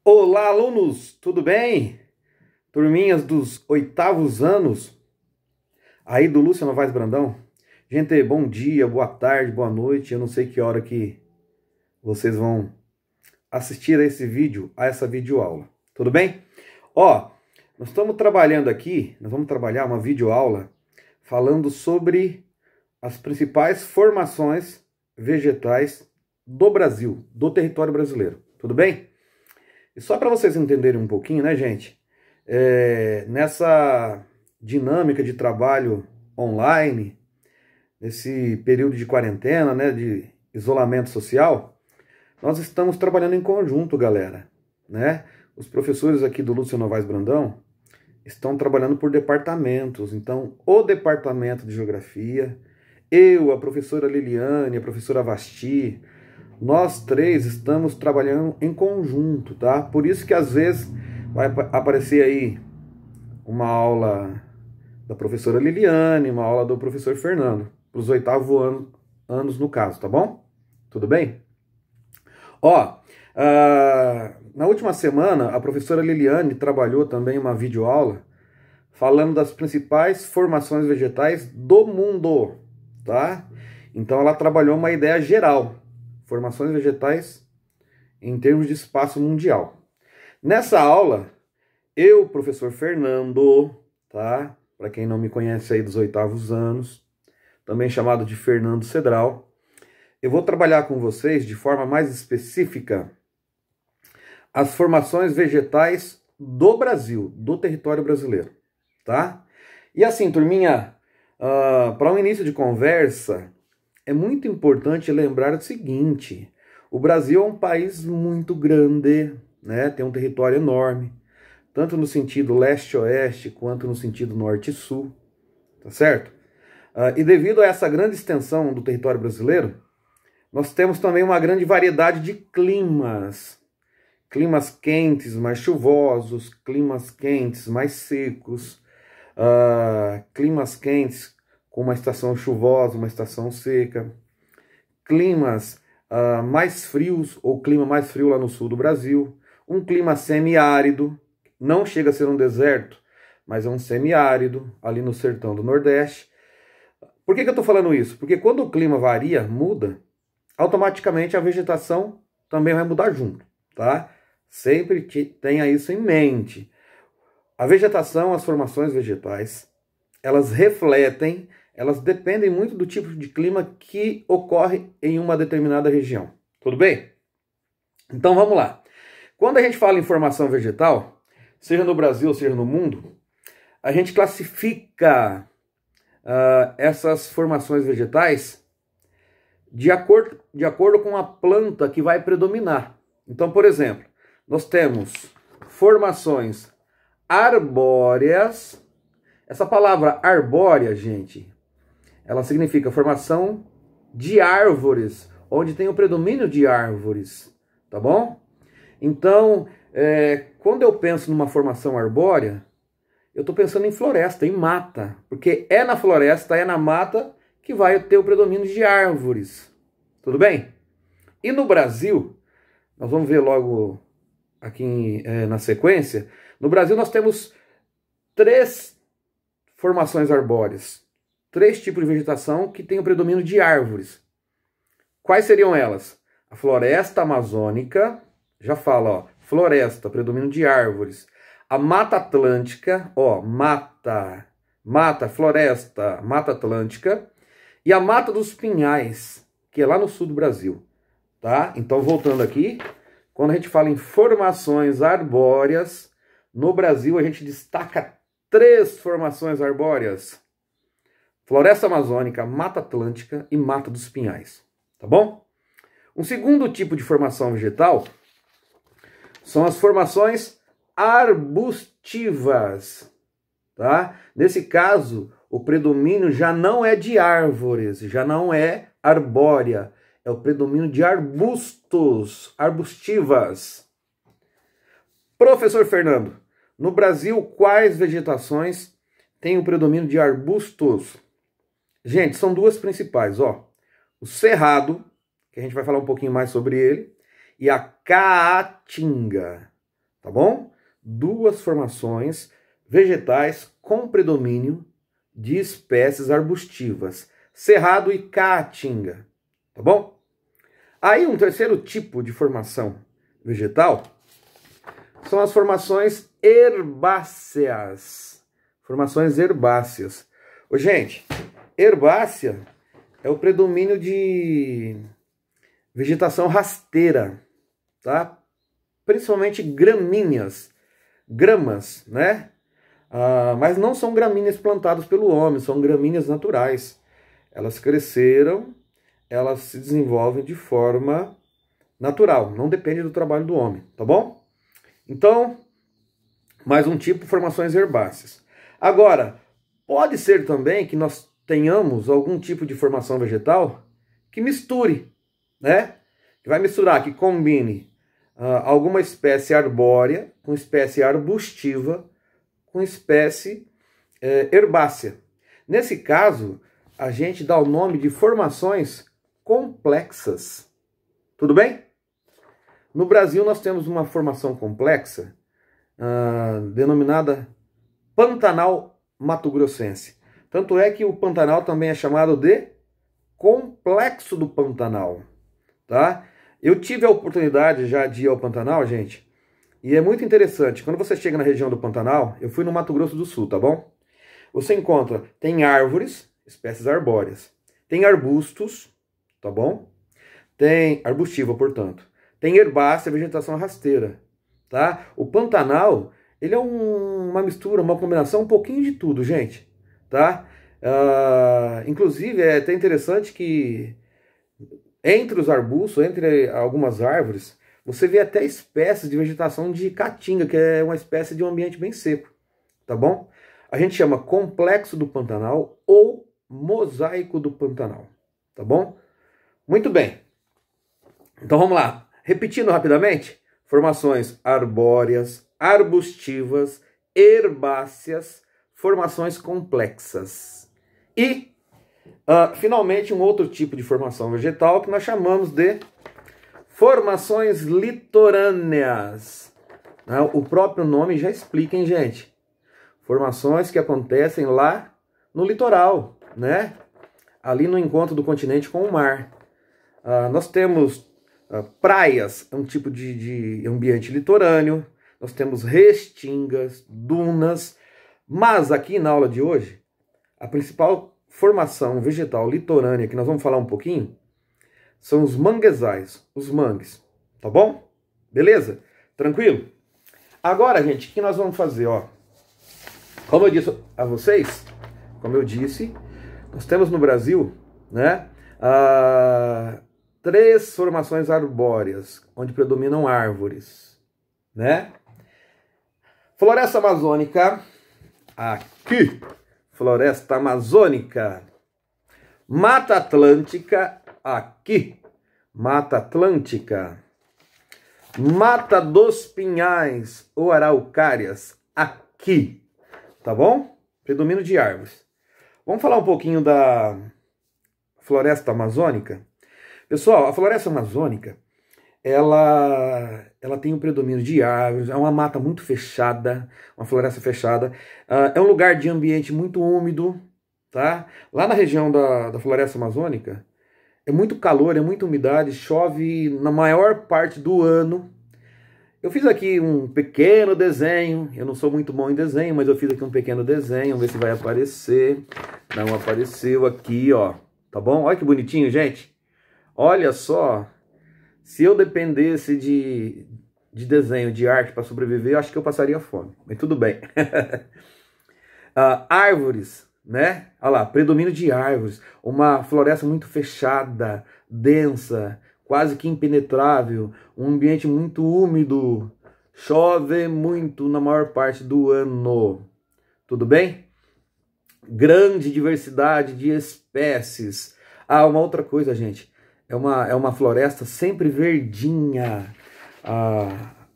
Olá, alunos! Tudo bem? Turminhas dos oitavos anos, aí do Lúcio Novaes Brandão. Gente, bom dia, boa tarde, boa noite. Eu não sei que hora que vocês vão assistir a esse vídeo, a essa videoaula. Tudo bem? Ó, nós estamos trabalhando aqui, nós vamos trabalhar uma videoaula falando sobre as principais formações vegetais do Brasil, do território brasileiro. Tudo bem? E só para vocês entenderem um pouquinho, né, gente? Nessa dinâmica de trabalho online, nesse período de quarentena, né, de isolamento social, nós estamos trabalhando em conjunto, galera, né? Os professores aqui do Lúcio Novaes Brandão estão trabalhando por departamentos. Então, o departamento de Geografia, eu, a professora Liliane, a professora Vasti, nós três estamos trabalhando em conjunto, tá? Por isso que às vezes vai aparecer aí uma aula da professora Liliane, uma aula do professor Fernando, para os oitavos anos no caso, tá bom? Tudo bem? Ó, na última semana a professora Liliane trabalhou também uma videoaula falando das principais formações vegetais do mundo, tá? Então ela trabalhou uma ideia geral. Formações vegetais em termos de espaço mundial. Nessa aula, eu, professor Fernando, tá? Para quem não me conhece aí dos oitavos anos, também chamado de Fernando Cedral, eu vou trabalhar com vocês de forma mais específica as formações vegetais do Brasil, do território brasileiro, tá? E assim, turminha, para um início de conversa, é muito importante lembrar o seguinte: o Brasil é um país muito grande, né? Tem um território enorme, tanto no sentido leste-oeste quanto no sentido norte-sul, tá certo? E devido a essa grande extensão do território brasileiro, nós temos também uma grande variedade de climas. Climas quentes, mais chuvosos, climas quentes, mais secos, climas quentes com uma estação chuvosa, uma estação seca, climas mais frios, ou clima mais frio lá no sul do Brasil, um clima semiárido, não chega a ser um deserto, mas é um semiárido, ali no sertão do Nordeste. Por que eu estou falando isso? Porque quando o clima varia, muda, automaticamente a vegetação também vai mudar junto, tá? Sempre tenha isso em mente. A vegetação, as formações vegetais, elas refletem, elas dependem muito do tipo de clima que ocorre em uma determinada região. Tudo bem? Então vamos lá. Quando a gente fala em formação vegetal, seja no Brasil, seja no mundo, a gente classifica essas formações vegetais de acordo com a planta que vai predominar. Então, por exemplo, nós temos formações arbóreas. Essa palavra arbórea, gente, ela significa formação de árvores, onde tem o predomínio de árvores, tá bom? Então, quando eu penso numa formação arbórea, eu estou pensando em floresta, em mata, porque é na floresta, é na mata que vai ter o predomínio de árvores, tudo bem? E no Brasil, nós vamos ver logo aqui na sequência, no Brasil nós temos 3 formações arbóreas, 3 tipos de vegetação que tem o predomínio de árvores. Quais seriam elas? A floresta amazônica, já fala, ó, floresta, predomínio de árvores. A Mata Atlântica, ó, mata, floresta, Mata Atlântica. E a Mata dos Pinhais, que é lá no sul do Brasil, tá? Então, voltando aqui, quando a gente fala em formações arbóreas, no Brasil a gente destaca 3 formações arbóreas: floresta amazônica, Mata Atlântica e Mata dos Pinhais, tá bom? Um segundo tipo de formação vegetal são as formações arbustivas, tá? Nesse caso, o predomínio já não é de árvores, já não é arbórea, é o predomínio de arbustos, arbustivas. Professor Fernando, no Brasil, quais vegetações têm o predomínio de arbustos? Gente, são 2 principais, ó. O cerrado, que a gente vai falar um pouquinho mais sobre ele, e a caatinga. tá bom? Duas formações vegetais com predomínio de espécies arbustivas, cerrado e caatinga, tá bom? Aí um terceiro tipo de formação vegetal são as formações herbáceas. Formações herbáceas. Ô, gente, herbácea é o predomínio de vegetação rasteira, tá? Principalmente gramíneas, gramas, né? Mas não são gramíneas plantadas pelo homem, são gramíneas naturais. Elas cresceram, elas se desenvolvem de forma natural, não depende do trabalho do homem, tá bom? Então, mais um tipo de formações herbáceas. Agora, pode ser também que nós tenhamos algum tipo de formação vegetal que misture, né? Que vai misturar, que combine alguma espécie arbórea com espécie arbustiva com espécie herbácea. Nesse caso, a gente dá o nome de formações complexas. Tudo bem? No Brasil, nós temos uma formação complexa denominada Pantanal Mato-Grossense. Tanto é que o Pantanal também é chamado de Complexo do Pantanal, tá? Eu tive a oportunidade já de ir ao Pantanal, gente, e é muito interessante. Quando você chega na região do Pantanal, eu fui no Mato Grosso do Sul, tá bom? Você encontra, tem árvores, espécies arbóreas, tem arbustos, tá bom? Tem arbustiva, portanto. Tem herbácea, vegetação rasteira, tá? O Pantanal, ele é uma mistura, uma combinação, um pouquinho de tudo, gente, tá? Inclusive, é até interessante que entre os arbustos, entre algumas árvores, você vê até espécies de vegetação de caatinga, que é uma espécie de um ambiente bem seco, tá bom? A gente chama Complexo do Pantanal ou Mosaico do Pantanal, tá bom? Muito bem. Então vamos lá. Repetindo rapidamente, formações arbóreas, arbustivas, herbáceas, formações complexas. E, finalmente, um outro tipo de formação vegetal que nós chamamos de formações litorâneas. O próprio nome já explica, hein, gente? Formações que acontecem lá no litoral, né? Ali no encontro do continente com o mar. Nós temos praias, é um tipo de ambiente litorâneo. Nós temos restingas, dunas. Mas aqui na aula de hoje, a principal formação vegetal litorânea que nós vamos falar um pouquinho são os manguezais, os mangues, tá bom? Beleza? Tranquilo? Agora, gente, o que nós vamos fazer, ó? Como eu disse a vocês, nós temos no Brasil, né, 3 formações arbóreas, onde predominam árvores, né? Floresta amazônica, aqui, floresta amazônica. Mata Atlântica, aqui, Mata Atlântica. Mata dos Pinhais ou Araucárias, aqui, tá bom? Predomínio de árvores. Vamos falar um pouquinho da floresta amazônica? Pessoal, a floresta amazônica, ela tem um predomínio de árvores, é uma mata muito fechada, uma floresta fechada, é um lugar de ambiente muito úmido, tá? Lá na região da floresta amazônica, é muito calor, é muita umidade, chove na maior parte do ano. Eu fiz aqui um pequeno desenho, eu não sou muito bom em desenho, mas eu fiz aqui um pequeno desenho, vamos ver se vai aparecer. Não apareceu aqui, ó, tá bom? Olha que bonitinho, gente. Olha só, se eu dependesse de desenho, de arte para sobreviver, eu acho que eu passaria fome, mas tudo bem. Árvores, né? Olha lá, predomínio de árvores, uma floresta muito fechada, densa, quase que impenetrável, um ambiente muito úmido, chove muito na maior parte do ano, tudo bem? Grande diversidade de espécies. Uma outra coisa, gente, é uma floresta sempre verdinha.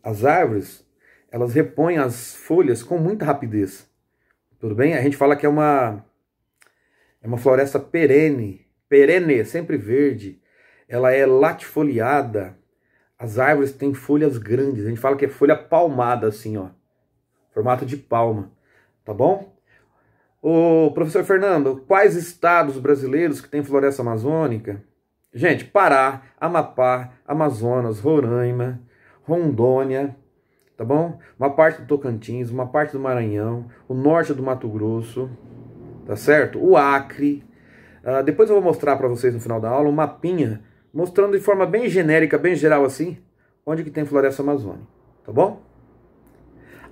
As árvores, elas repõem as folhas com muita rapidez. Tudo bem? A gente fala que é uma floresta perene, sempre verde. Ela é latifoliada. As árvores têm folhas grandes, a gente fala que é folha palmada assim, ó. Formato de palma, tá bom? Ô, professor Fernando, quais estados brasileiros que têm floresta amazônica? Gente, Pará, Amapá, Amazonas, Roraima, Rondônia, tá bom? Uma parte do Tocantins, uma parte do Maranhão, o norte do Mato Grosso, tá certo? O Acre. Depois eu vou mostrar para vocês no final da aula um mapinha mostrando de forma bem genérica, bem geral assim, onde que tem floresta amazônica, tá bom?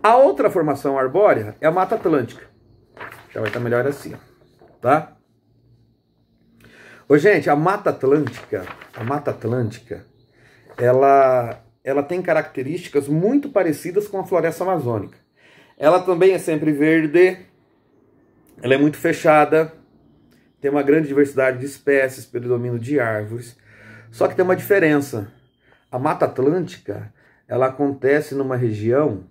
A outra formação arbórea é a Mata Atlântica. Já vai estar melhor assim, tá? Ô, gente, a Mata Atlântica, ela tem características muito parecidas com a floresta amazônica. Ela também é sempre verde, ela é muito fechada, tem uma grande diversidade de espécies, predomínio de árvores. Só que tem uma diferença. A Mata Atlântica, ela acontece numa região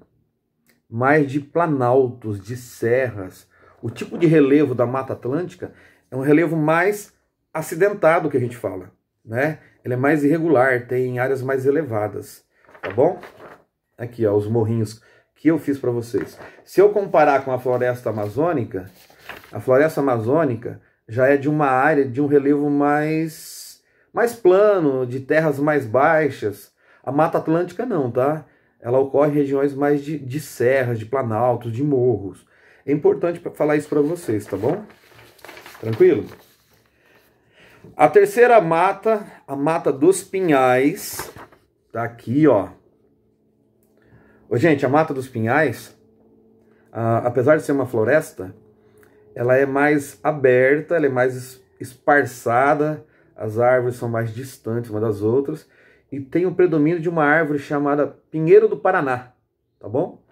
mais de planaltos, de serras. O tipo de relevo da Mata Atlântica é um relevo mais acidentado, que a gente fala, né? Ele é mais irregular, tem áreas mais elevadas, tá bom? Aqui, ó, os morrinhos que eu fiz para vocês. Se eu comparar com a floresta amazônica já é de uma área, de um relevo mais plano, de terras mais baixas. A Mata Atlântica não, tá? Ela ocorre em regiões mais de serras, de planaltos, de morros. É importante falar isso para vocês, tá bom? Tranquilo? A terceira mata, a Mata dos Pinhais, tá aqui, ó. Ô, gente, a Mata dos Pinhais, apesar de ser uma floresta, ela é mais aberta, ela é mais esparçada, as árvores são mais distantes umas das outras, e tem o predomínio de uma árvore chamada Pinheiro do Paraná, tá bom?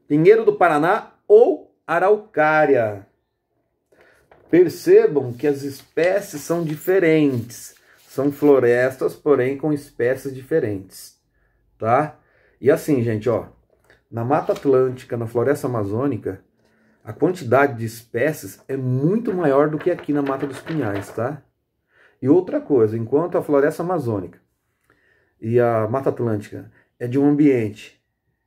Pinheiro do Paraná ou Araucária. Percebam que as espécies são diferentes, são florestas, porém com espécies diferentes, tá? E assim, gente, ó, na Mata Atlântica, na Floresta Amazônica, a quantidade de espécies é muito maior do que aqui na Mata dos Pinhais, tá? E outra coisa, enquanto a Floresta Amazônica e a Mata Atlântica é de um ambiente,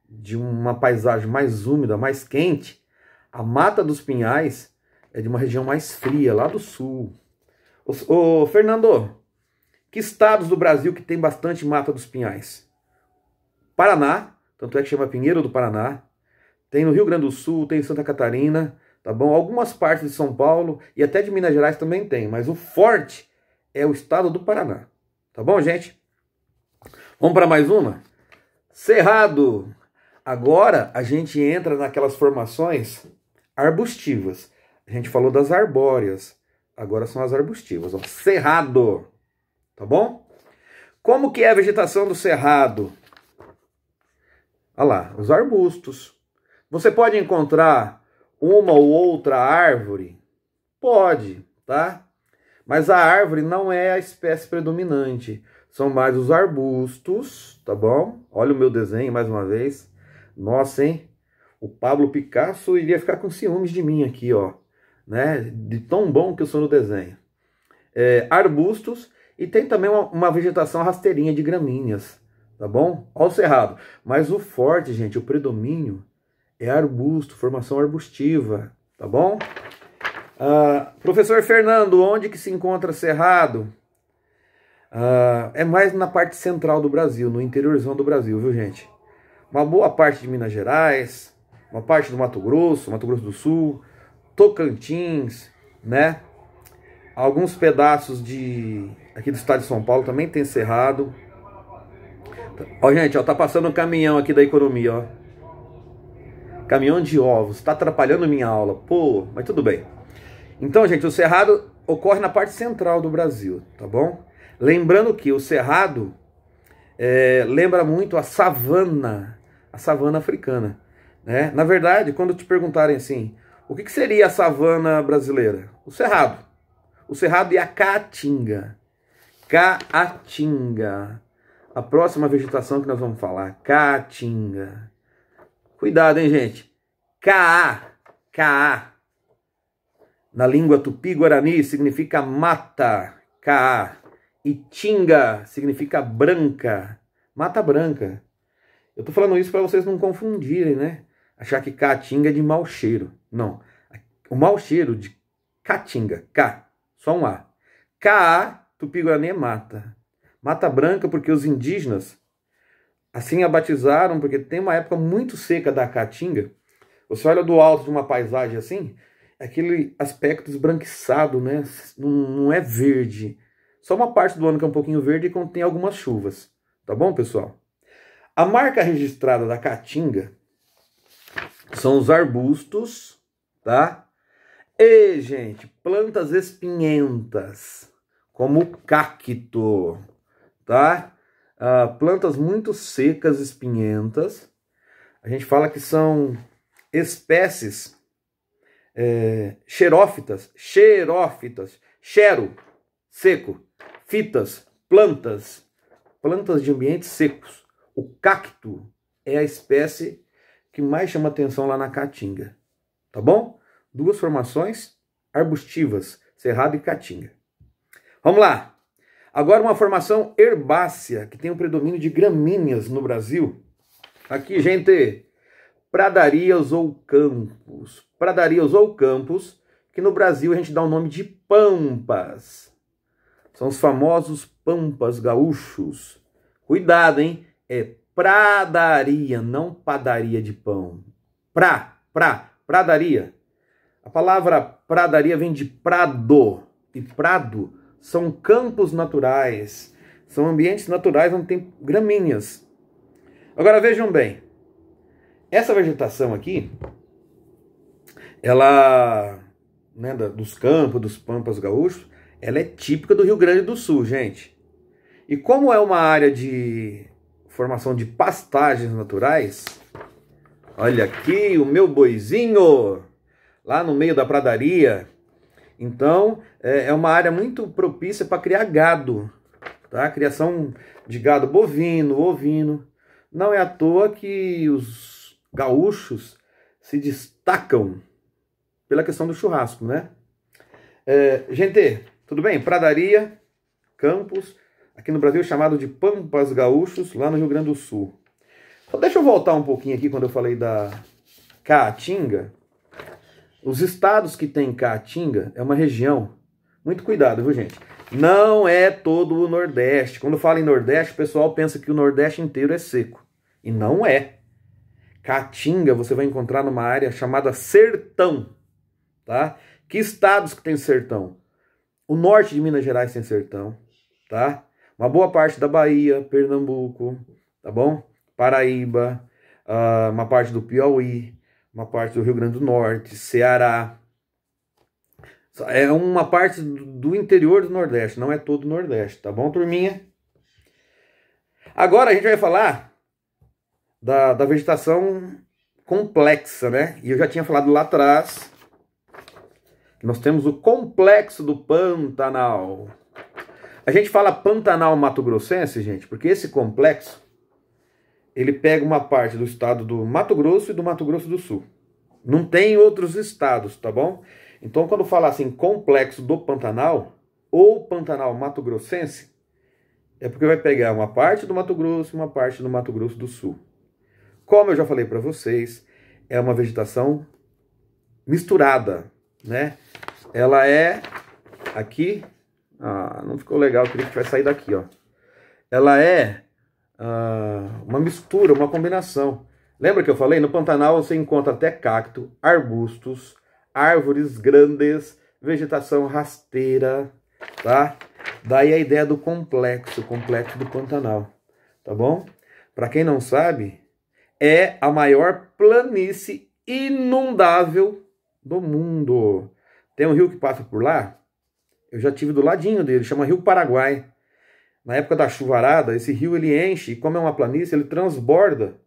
de uma paisagem mais úmida, mais quente, a Mata dos Pinhais é de uma região mais fria, lá do sul. Ô, Fernando, que estados do Brasil que tem bastante Mata dos Pinhais? Paraná, tanto é que chama Pinheiro do Paraná. Tem no Rio Grande do Sul, tem em Santa Catarina, tá bom? Algumas partes de São Paulo e até de Minas Gerais também tem, mas o forte é o estado do Paraná. Tá bom, gente? Vamos para mais uma? Cerrado. Agora a gente entra naquelas formações arbustivas. A gente falou das arbóreas, agora são as arbustivas. Ó. Cerrado, tá bom? Como que é a vegetação do cerrado? Olha lá, os arbustos. Você pode encontrar uma ou outra árvore? Pode, tá? Mas a árvore não é a espécie predominante. São mais os arbustos, tá bom? Olha o meu desenho mais uma vez. Nossa, hein? O Pablo Picasso iria ficar com ciúmes de mim aqui, ó. Né? De tão bom que eu sou no desenho. Arbustos e tem também uma vegetação rasteirinha de gramíneas, tá bom? Olha o cerrado. Mas o forte, gente, o predomínio é arbusto, formação arbustiva, tá bom? Professor Fernando, onde que se encontra cerrado? É mais na parte central do Brasil, no interiorzão do Brasil, viu, gente? Uma boa parte de Minas Gerais, uma parte do Mato Grosso do Sul, Tocantins, né? Alguns pedaços aqui do estado de São Paulo também tem cerrado. Ó, gente, ó, tá passando um caminhão aqui da economia, ó. Caminhão de ovos, tá atrapalhando minha aula. Pô, mas tudo bem. Então, gente, o cerrado ocorre na parte central do Brasil, tá bom? Lembrando que o cerrado lembra muito a savana africana, né? Na verdade, quando te perguntarem assim, o que seria a savana brasileira? O cerrado e a caatinga. Caatinga. A próxima vegetação que nós vamos falar, caatinga. Cuidado, hein, gente? Caá. Na língua tupi-guarani significa mata, caá. E tinga significa branca, Mata Branca. Eu tô falando isso para vocês não confundirem, né? Achar que Caatinga é de mau cheiro. Não. O mau cheiro de Caatinga, K, só um A. K, Tupi-Guarani é mata. Mata Branca porque os indígenas assim a batizaram, porque tem uma época muito seca da Caatinga. Você olha do alto de uma paisagem assim, aquele aspecto esbranquiçado, né? Não é verde. Só uma parte do ano que é um pouquinho verde e contém algumas chuvas. Tá bom, pessoal? A marca registrada da Caatinga são os arbustos, tá? E, gente, plantas espinhentas, como o cacto, tá? Plantas muito secas, espinhentas. A gente fala que são espécies xerófitas, xero, seco, fitas, plantas de ambientes secos. O cacto é a espécie que mais chama atenção lá na Caatinga, tá bom? Duas formações arbustivas, cerrado e caatinga. Vamos lá. Agora uma formação herbácea, que tem um predomínio de gramíneas no Brasil. Aqui, gente, pradarias ou campos. Pradarias ou campos, que no Brasil a gente dá o nome de pampas. São os famosos pampas gaúchos. Cuidado, hein? É pradaria, não padaria de pão. Pradaria. A palavra pradaria vem de prado. E prado são campos naturais. São ambientes naturais onde tem gramíneas. Agora vejam bem. Essa vegetação aqui, ela, né, dos campos, dos pampas gaúchos, ela é típica do Rio Grande do Sul, gente. E como é uma área de formação de pastagens naturais, olha aqui o meu boizinho, lá no meio da pradaria. Então, é uma área muito propícia para criar gado, tá? Criação de gado bovino, ovino. Não é à toa que os gaúchos se destacam pela questão do churrasco, né? Gente, tudo bem? Pradaria, campos, aqui no Brasil é chamado de pampas gaúchos, lá no Rio Grande do Sul. Então, deixa eu voltar um pouquinho aqui quando eu falei da Caatinga. Os estados que tem Caatinga é uma região, muito cuidado, viu, gente? Não é todo o Nordeste. Quando fala em Nordeste, o pessoal pensa que o Nordeste inteiro é seco. E não é. Caatinga você vai encontrar numa área chamada sertão, tá? Que estados que tem sertão? O norte de Minas Gerais tem sertão, tá? Uma boa parte da Bahia, Pernambuco, tá bom? Paraíba, uma parte do Piauí, uma parte do Rio Grande do Norte, Ceará. É uma parte do interior do Nordeste, não é todo o Nordeste, tá bom, turminha? Agora a gente vai falar da vegetação complexa, né? E eu já tinha falado lá atrás que nós temos o complexo do Pantanal. A gente fala Pantanal mato-grossense, gente, porque esse complexo ele pega uma parte do estado do Mato Grosso e do Mato Grosso do Sul. Não tem outros estados, tá bom? Então, quando fala assim, complexo do Pantanal, ou Pantanal mato-grossense, é porque vai pegar uma parte do Mato Grosso e uma parte do Mato Grosso do Sul. Como eu já falei para vocês, é uma vegetação misturada, né? Ela é aqui... não ficou legal, eu queria que tivesse saído daqui, ó. Ela é... uma mistura, uma combinação. Lembra que eu falei? No Pantanal você encontra até cacto, arbustos, árvores grandes, vegetação rasteira, tá? Daí a ideia do complexo do Pantanal, tá bom? Para quem não sabe, é a maior planície inundável do mundo. Tem um rio que passa por lá, eu já tive do ladinho dele, chama Rio Paraguai. Na época da chuvarada, esse rio ele enche, e como é uma planície, ele transborda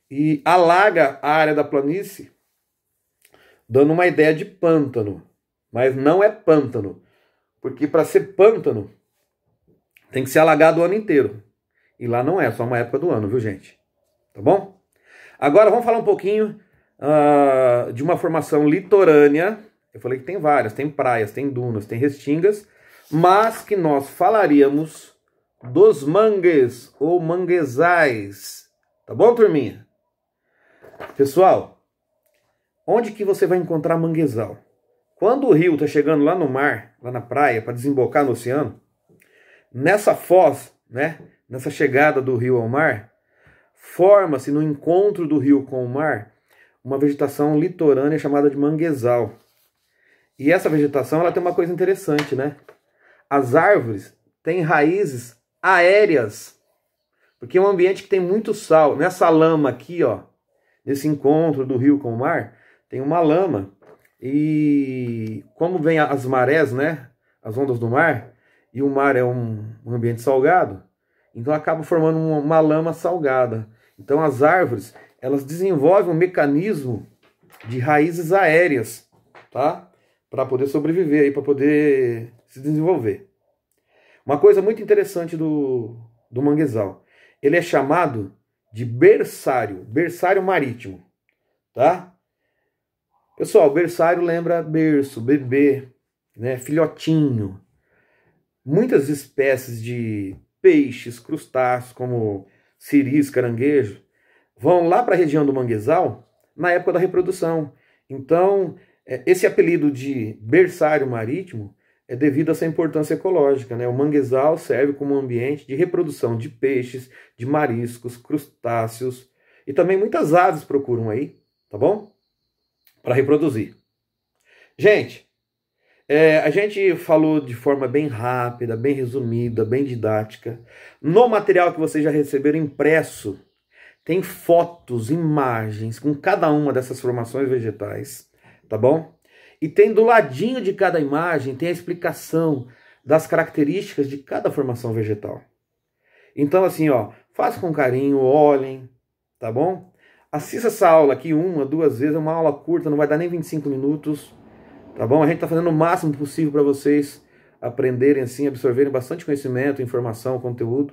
e alaga a área da planície, dando uma ideia de pântano. Mas não é pântano, porque para ser pântano tem que ser alagado o ano inteiro. E lá não é, só uma época do ano, viu, gente? Tá bom? Agora vamos falar um pouquinho de uma formação litorânea. Eu falei que tem várias, tem praias, tem dunas, tem restingas, mas que nós falaríamos dos mangues ou manguezais. Tá bom, turminha? Pessoal, onde que você vai encontrar manguezal? Quando o rio está chegando lá no mar, lá na praia, para desembocar no oceano, nessa foz, né, nessa chegada do rio ao mar, forma-se no encontro do rio com o mar uma vegetação litorânea chamada de manguezal. E essa vegetação ela tem uma coisa interessante, né? As árvores têm raízes aéreas, porque é um ambiente que tem muito sal. Nessa lama aqui, ó, nesse encontro do rio com o mar, tem uma lama. E como vem as marés, né, as ondas do mar, e o mar é um ambiente salgado, então acaba formando uma lama salgada. Então as árvores, elas desenvolvem um mecanismo de raízes aéreas, tá? Para poder sobreviver aí, para poder se desenvolver. Uma coisa muito interessante do manguezal, ele é chamado de berçário marítimo, tá? Pessoal, berçário lembra berço, bebê, né, filhotinho. Muitas espécies de peixes, crustáceos, como siris, caranguejo, vão lá para a região do manguezal na época da reprodução. Então, esse apelido de berçário marítimo é devido a essa importância ecológica, né? O manguezal serve como ambiente de reprodução de peixes, de mariscos, crustáceos, e também muitas aves procuram aí, tá bom? Para reproduzir. Gente, a gente falou de forma bem rápida, bem resumida, bem didática. No material que vocês já receberam impresso, tem fotos, imagens com cada uma dessas formações vegetais, tá bom? E tem do ladinho de cada imagem, tem a explicação das características de cada formação vegetal. Então assim, ó, faça com carinho, olhem, tá bom? Assista essa aula aqui 1, 2 vezes, é uma aula curta, não vai dar nem 25 minutos, tá bom? A gente tá fazendo o máximo possível para vocês aprenderem assim, absorverem bastante conhecimento, informação, conteúdo.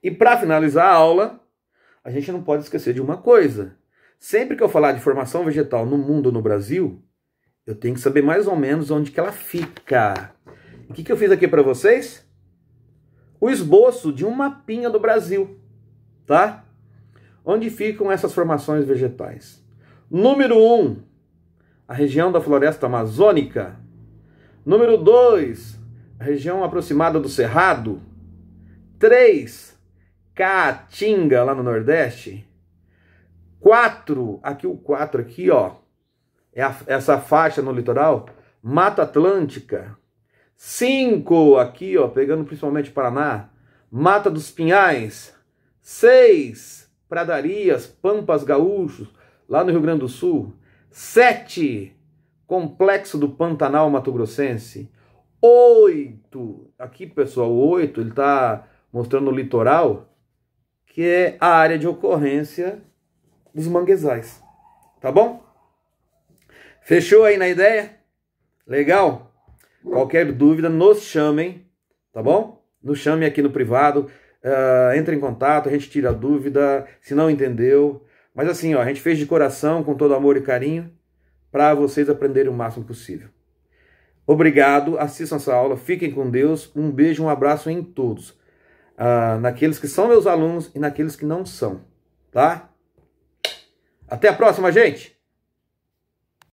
E para finalizar a aula, a gente não pode esquecer de uma coisa. Sempre que eu falar de formação vegetal no mundo, no Brasil, eu tenho que saber mais ou menos onde que ela fica. O que eu fiz aqui para vocês? O esboço de um mapinha do Brasil, tá? Onde ficam essas formações vegetais? Número 1, a região da floresta amazônica. Número 2, a região aproximada do Cerrado. 3, Caatinga, lá no Nordeste. 4, aqui o 4 aqui, ó, essa faixa no litoral, Mata Atlântica. 5, aqui, ó, pegando principalmente Paraná, Mata dos Pinhais. 6, Pradarias, Pampas Gaúchos, lá no Rio Grande do Sul. 7, Complexo do Pantanal Mato Grossense. 8, aqui pessoal, o 8, ele está mostrando o litoral, que é a área de ocorrência dos manguezais, tá bom? Fechou aí na ideia? Legal? Qualquer dúvida, nos chamem, tá bom? Nos chamem aqui no privado, entre em contato, a gente tira a dúvida, se não entendeu. Mas assim, ó, a gente fez de coração, com todo amor e carinho, para vocês aprenderem o máximo possível. Obrigado, assistam essa aula, fiquem com Deus, um beijo, um abraço em todos. Naqueles que são meus alunos e naqueles que não são, tá? Até a próxima, gente!